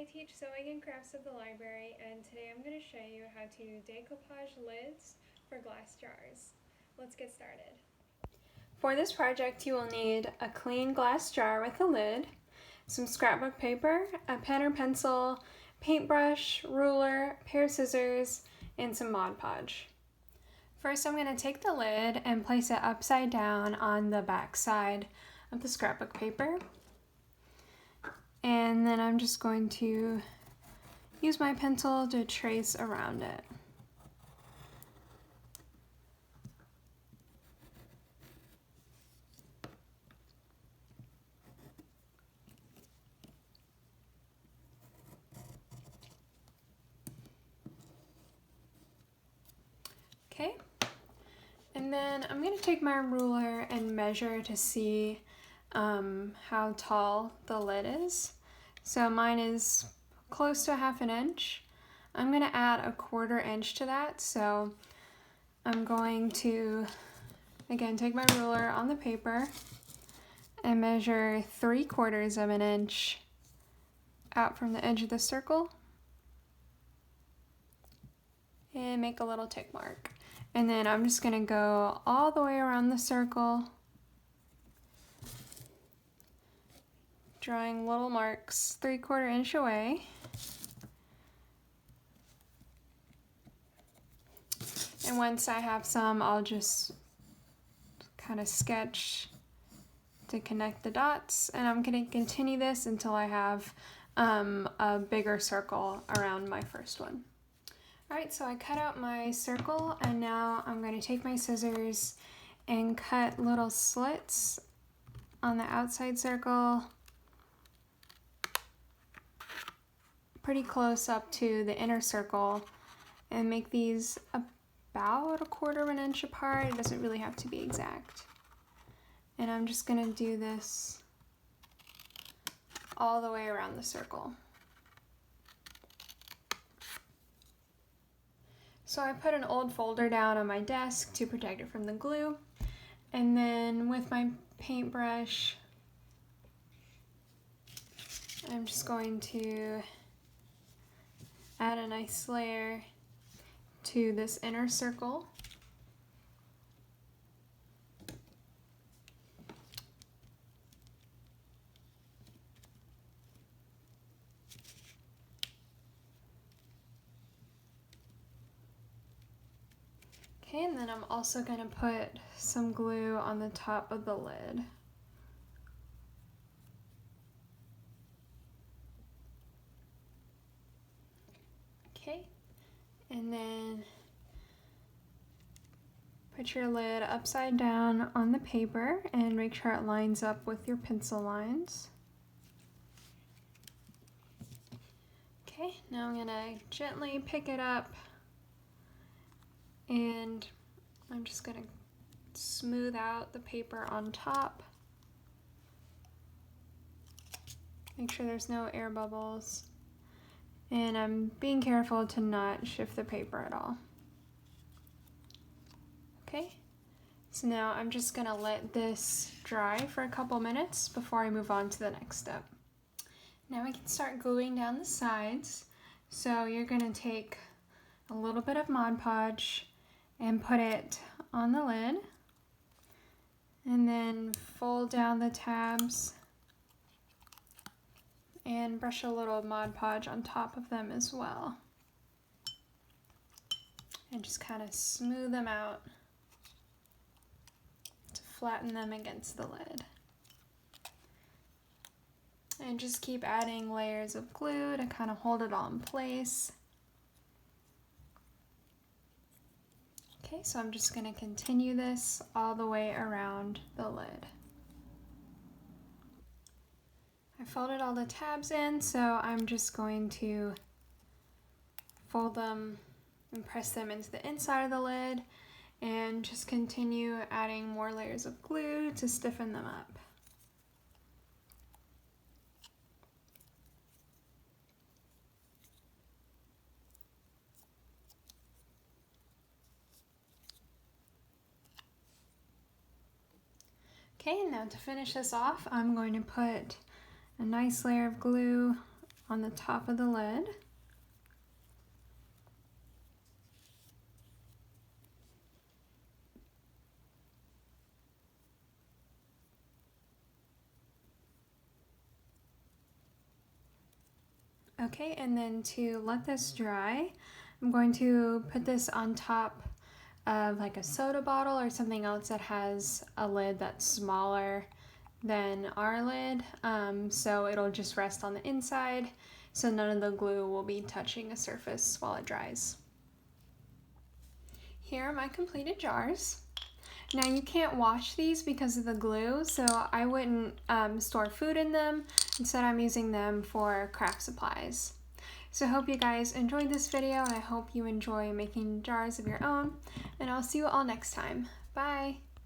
I teach sewing and crafts at the library, and today I'm going to show you how to decoupage lids for glass jars. Let's get started. For this project, you will need a clean glass jar with a lid, some scrapbook paper, a pen or pencil, paintbrush, ruler, a pair of scissors, and some Mod Podge. First, I'm going to take the lid and place it upside down on the back side of the scrapbook paper. And then I'm just going to use my pencil to trace around it. Okay, and then I'm going to take my ruler and measure to see how tall the lid is. So mine is close to 1/2 inch. I'm going to add 1/4 inch to that, so I'm going to again take my ruler on the paper and measure 3/4 of an inch out from the edge of the circle and make a little tick mark. And then I'm just going to go all the way around the circle, drawing little marks 3/4 inch away. And once I have some, I'll just kind of sketch to connect the dots, and I'm going to continue this until I have a bigger circle around my first one. Alright, so I cut out my circle, and now I'm going to take my scissors and cut little slits on the outside circle, pretty close up to the inner circle, and make these about 1/4 inch apart. It doesn't really have to be exact. And I'm just going to do this all the way around the circle. So I put an old folder down on my desk to protect it from the glue, and then with my paintbrush, I'm just going to add a nice layer to this inner circle. Okay, and then I'm also going to put some glue on the top of the lid. Okay, and then put your lid upside down on the paper and make sure it lines up with your pencil lines. Okay, now I'm going to gently pick it up, and I'm just going to smooth out the paper on top. Make sure there's no air bubbles. And I'm being careful to not shift the paper at all. Okay, so now I'm just going to let this dry for a couple minutes before I move on to the next step. Now we can start gluing down the sides. So you're going to take a little bit of Mod Podge and put it on the lid, and then fold down the tabs and brush a little Mod Podge on top of them as well, and just kind of smooth them out to flatten them against the lid. And just keep adding layers of glue to kind of hold it all in place. Okay, so I'm just going to continue this all the way around the lid. I folded all the tabs in, so I'm just going to fold them and press them into the inside of the lid, and just continue adding more layers of glue to stiffen them up. Okay, and now to finish this off, I'm going to put a nice layer of glue on the top of the lid. Okay, and then to let this dry, I'm going to put this on top of like a soda bottle or something else that has a lid that's smaller than our lid, so it'll just rest on the inside, so none of the glue will be touching a surface while it dries. Here are my completed jars. Now you can't wash these because of the glue, so I wouldn't store food in them. Instead, I'm using them for craft supplies. So I hope you guys enjoyed this video, and I hope you enjoy making jars of your own, and I'll see you all next time. Bye!